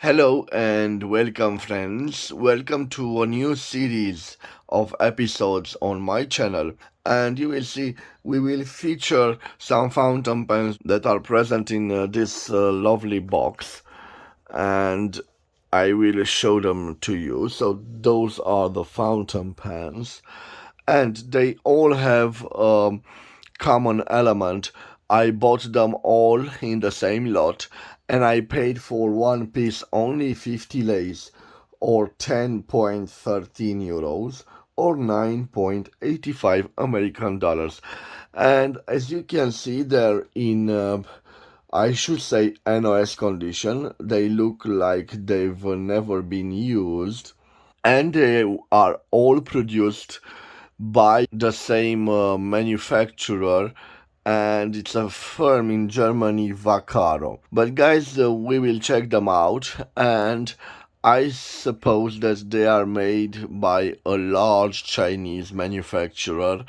Hello and welcome, friends. Welcome to a new series of episodes on my channel. And you will see we will feature some fountain pens that are present in this lovely box, and I will show them to you. So, those are the fountain pens, and they all have common element. I bought them all in the same lot, and I paid for one piece only 50 lays, or 10.13 euros, or 9.85 American dollars. And as you can see, they're in, I should say, NOS condition. They look like they've never been used, and they are all produced by the same manufacturer, and it's a firm in Germany, Vaccaro. But guys, we will check them out, and I suppose that they are made by a large Chinese manufacturer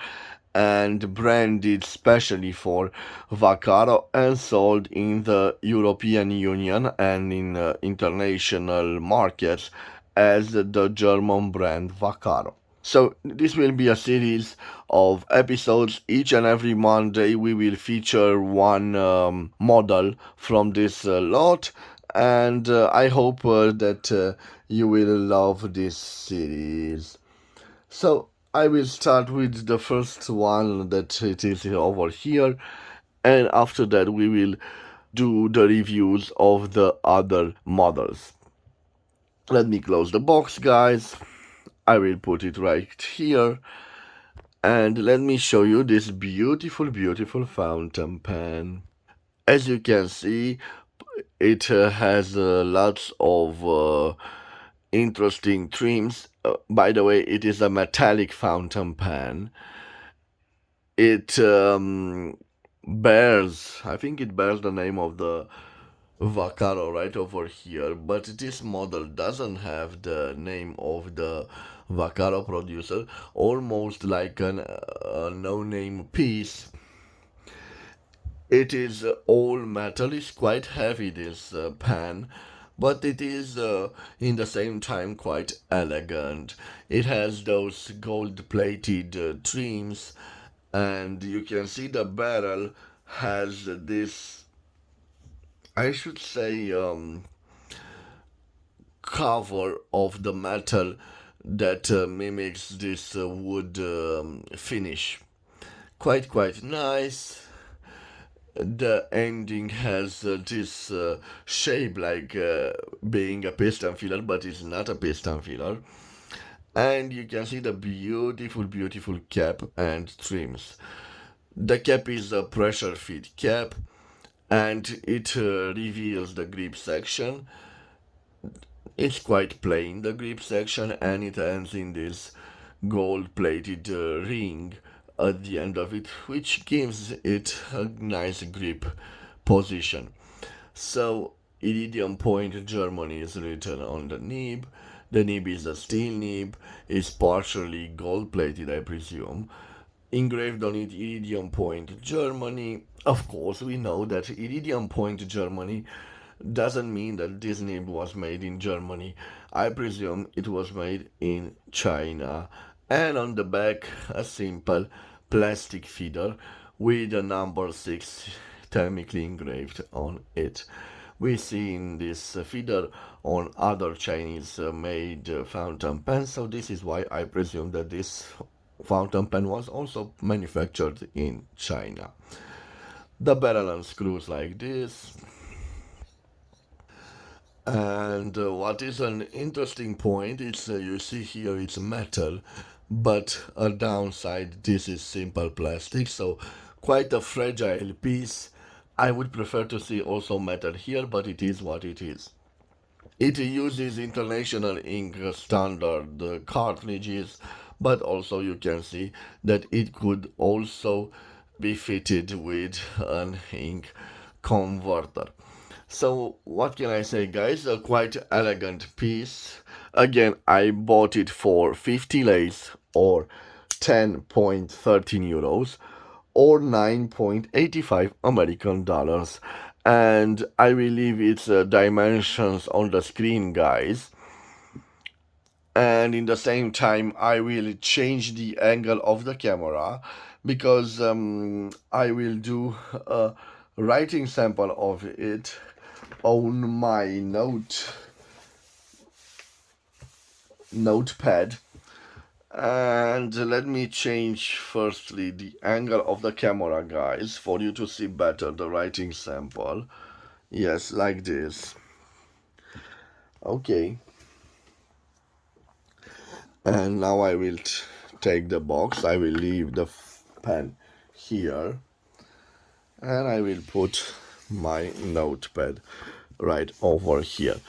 and branded specially for Vaccaro and sold in the European Union and in international markets as the German brand Vaccaro. So this will be a series of episodes. Each and every Monday we will feature one model from this lot, and I hope that you will love this series. So I will start with the first one that it is over here, and after that we will do the reviews of the other models. Let me close the box, guys. I will put it right here, and let me show you this beautiful fountain pen. As you can see, it has lots of interesting trims. By the way, it is a metallic fountain pen. It bears, I think it bears the name of the Vaccaro right over here, but this model doesn't have the name of the Vaccaro producer, almost like a no-name piece. It is all metal, it's quite heavy, this pan, but it is in the same time quite elegant. It has those gold-plated trims, and you can see the barrel has this, I should say, cover of the metal that mimics this wood finish. Quite nice. The ending has this shape like being a piston filler, but it's not a piston filler. And you can see the beautiful cap and trims. The cap is a pressure fit cap, and it reveals the grip section. It's quite plain, the grip section, and it ends in this gold plated ring at the end of it, which gives it a nice grip position. So, Iridium Point Germany is written on the nib. The nib is a steel nib, is partially gold plated, I presume. Engraved on it, Iridium Point Germany. Of course, we know that Iridium Point Germany doesn't mean that this nib was made in Germany. I presume it was made in China. And on the back, a simple plastic feeder with a number 6 thermically engraved on it. We see in this feeder on other Chinese made fountain pens, so this is why I presume that this fountain pen was also manufactured in China. The barrel unscrews like this. And what is an interesting point is you see here it's metal, but a downside, this is simple plastic, so quite a fragile piece. I would prefer to see also metal here, but it is what it is. It uses international ink standard cartridges, but also you can see that it could also be fitted with an ink converter. So what can I say, guys? A quite elegant piece. Again, I bought it for 50 lays, or 10.13 euros, or 9.85 American dollars. and I will leave its dimensions on the screen, guys. And in the same time, I will change the angle of the camera because I will do a writing sample of it on my notepad. And let me change firstly the angle of the camera, guys, for you to see better the writing sample. Yes, like this. Okay. And now I will take the box. I will leave the pen here, and I will put my notepad right over here.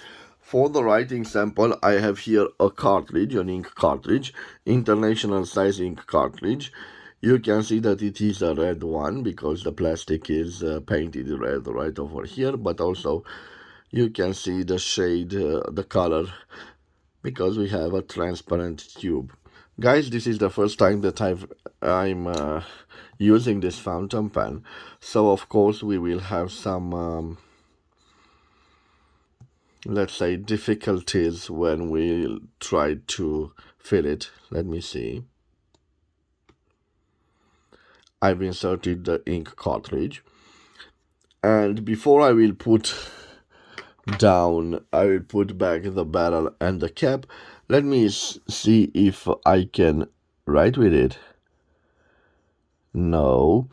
For the writing sample, I have here a cartridge, an ink cartridge, international size ink cartridge. You can see that it is a red one because the plastic is painted red right over here, but also you can see the shade, the color, because we have a transparent tube. Guys, this is the first time that I'm using this fountain pen, so of course we will have some let's say difficulties when we try to fill it. Let me see. I've inserted the ink cartridge, and before I will put down, I will put back the barrel and the cap. Let me see if I can write with it. No.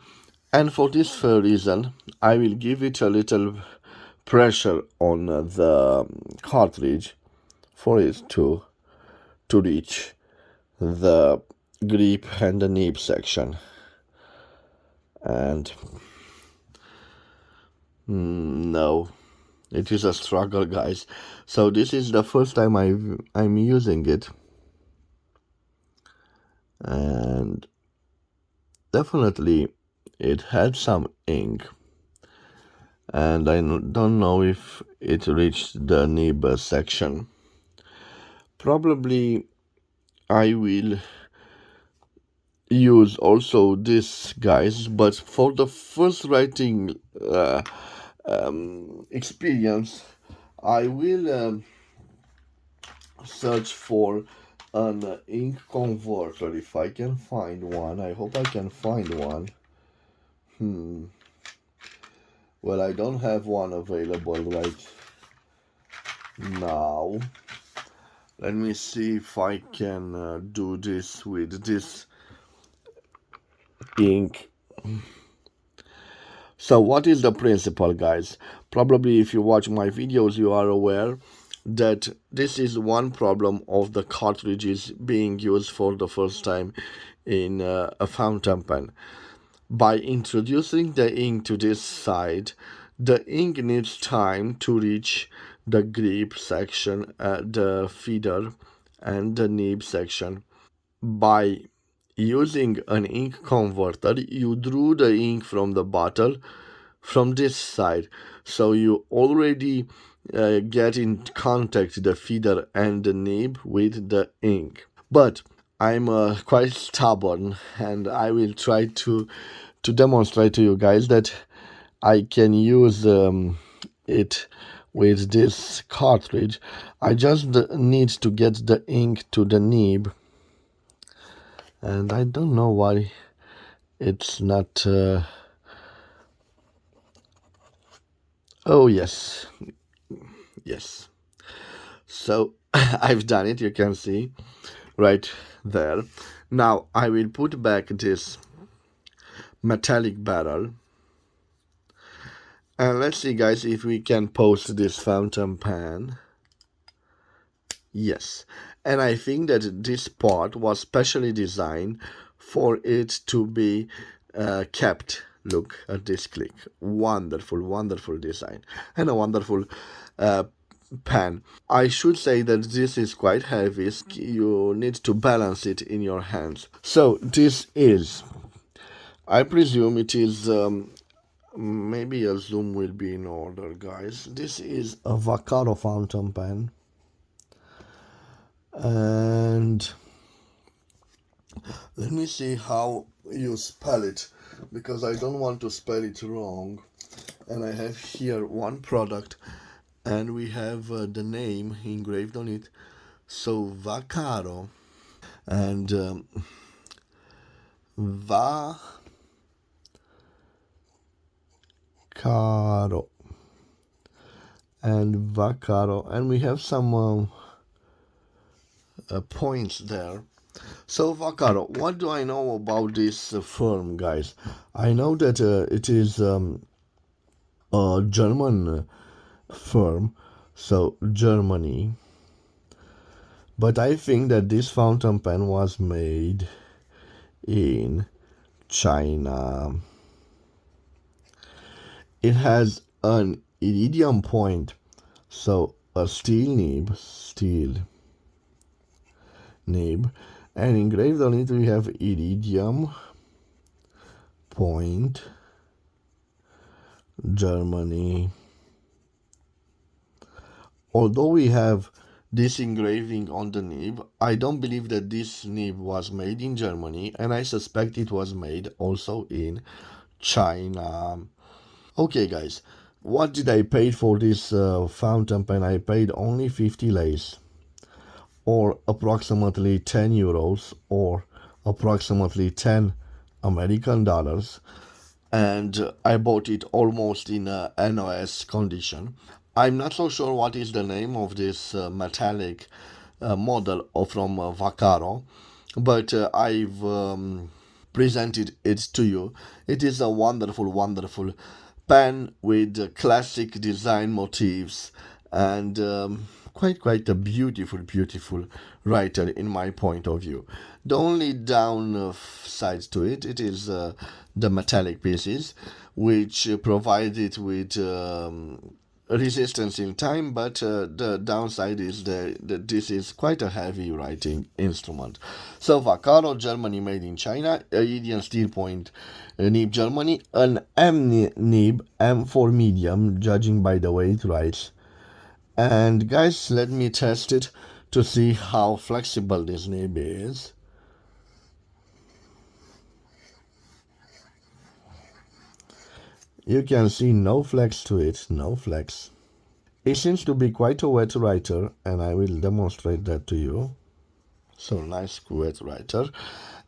And for this reason, I will give it a little pressure on the cartridge for it to reach the grip and the nib section. And no, it is a struggle, guys. So this is the first time I'm using it, and definitely it had some ink, and I don't know if it reached the nib section. Probably I will use also this, guys, but for the first writing experience, I will search for an ink converter if I can find one. I hope I can find one. Well, I don't have one available right now. Let me see if I can do this with this ink. So what is the principle, guys? Probably if you watch my videos, you are aware that this is one problem of the cartridges being used for the first time in a fountain pen. By introducing the ink to this side, the ink needs time to reach the grip section, the feeder, and the nib section. By using an ink converter, you drew the ink from the bottle from this side, so you already get in contact the feeder and the nib with the ink. But I'm quite stubborn, and I will try to demonstrate to you guys that I can use it with this cartridge. I just need to get the ink to the nib, and I don't know why it's not oh yes, so I've done it, you can see right there. Now I will put back this metallic barrel, and let's see, guys, if we can post this fountain pen. Yes, and I think that this part was specially designed for it to be kept. Look at this click. Wonderful, wonderful design, and a wonderful pen. I should say that this is quite heavy. You need to balance it in your hands. So this is, I presume it is, maybe a zoom will be in order, guys. This is a Vaccaro fountain pen. And let me see how you spell it, because I don't want to spell it wrong. And I have here one product, and we have the name engraved on it. So Vaccaro and Vaccaro and Vaccaro, and we have some points there. So Vaccaro, what do I know about this firm, guys? I know that it is a German firm, so Germany. But I think that this fountain pen was made in China. It has an iridium point, so a steel nib, and engraved on it we have iridium point, Germany. Although we have this engraving on the nib, I don't believe that this nib was made in Germany, and I suspect it was made also in China. Okay, guys, what did I pay for this fountain pen? I paid only 50 lays, or approximately 10 euros, or approximately 10 American dollars, and I bought it almost in a NOS condition. I'm not so sure what is the name of this metallic model from Vaccaro, but I've presented it to you. It is a wonderful, wonderful pen with classic design motifs and quite a beautiful, beautiful writer in my point of view. The only downside to it is the metallic pieces, which provide it with resistance in time, but the downside is that this is quite a heavy writing instrument. So Vaccaro, Germany, made in China, Iridium steel point nib, Germany, an M nib, M for medium, judging by the way it writes. And guys, let me test it to see how flexible this nib is. You can see no flex to it, no flex. It seems to be quite a wet writer, and I will demonstrate that to you. So nice wet writer.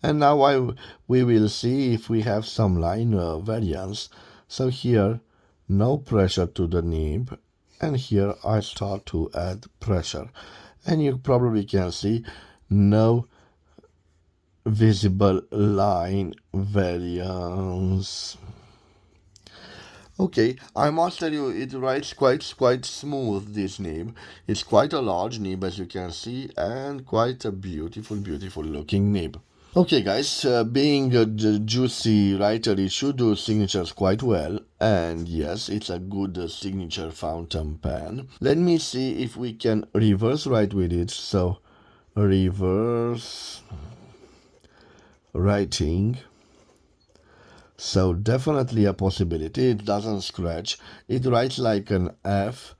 And now we will see if we have some line variance. So here, no pressure to the nib, and here I start to add pressure. And you probably can see no visible line variance. Okay, I must tell you, it writes quite smooth, this nib. It's quite a large nib, as you can see, and quite a beautiful looking nib. Okay, guys, being a juicy writer, it should do signatures quite well, and yes, it's a good signature fountain pen. Let me see if we can reverse write with it. So, reverse writing. So definitely a possibility. It doesn't scratch. It writes like an F,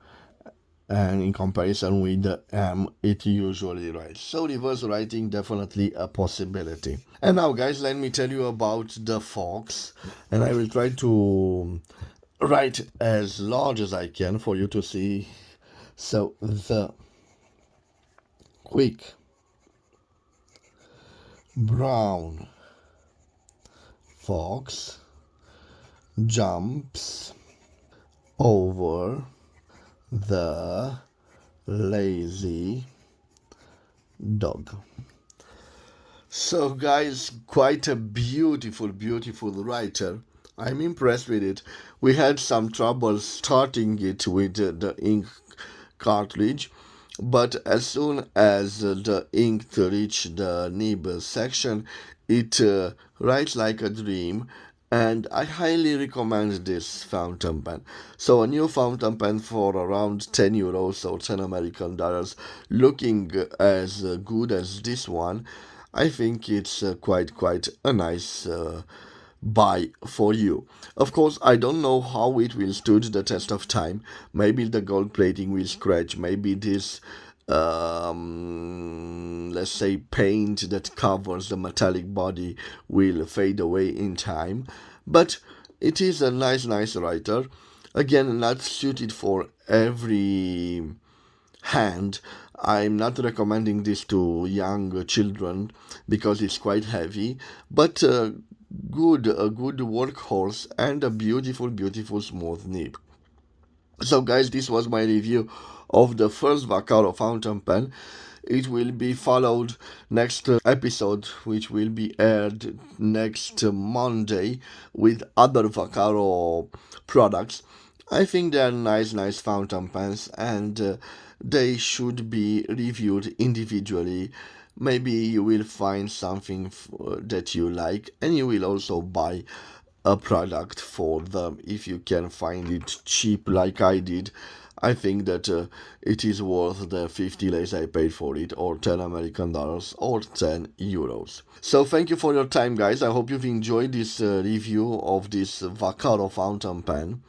and in comparison with the M, it usually writes. So reverse writing, definitely a possibility. And now, guys, let me tell you about the Fox, and I will try to write as large as I can for you to see. So the quick brown fox jumps over the lazy dog. So, guys, quite a beautiful writer. I'm impressed with it. We had some trouble starting it with the ink cartridge, but as soon as the ink reached the nib section, it writes like a dream, and I highly recommend this fountain pen. So a new fountain pen for around 10 euros or 10 American dollars, looking as good as this one, I think it's quite a nice buy for you. Of course, I don't know how it will stood the test of time. Maybe the gold plating will scratch. Maybe this let's say paint that covers the metallic body will fade away in time, but it is a nice writer. Again, not suited for every hand. I'm not recommending this to young children because it's quite heavy, but a good workhorse and a beautiful, beautiful smooth nib. So, guys, this was my review of the first Vaccaro fountain pen. It will be followed next episode, which will be aired next Monday with other Vaccaro products. I think they are nice, nice fountain pens, and they should be reviewed individually. Maybe you will find something that you like, and you will also buy a product for them if you can find it cheap like I did. I think that it is worth the 50 lays I paid for it, or 10 American dollars, or 10 euros. So thank you for your time, guys. I hope you've enjoyed this review of this Vaccaro fountain pen.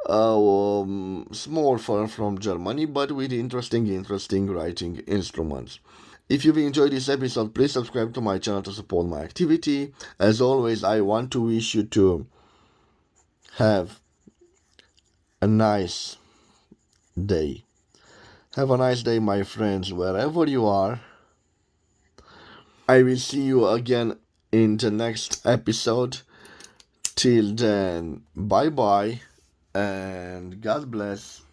Small firm from Germany, but with interesting writing instruments. If you've enjoyed this episode, please subscribe to my channel to support my activity. As always, I want to wish you to have a nice day. Have a nice day, my friends, wherever you are. I will see you again in the next episode. Till then, bye bye and God bless.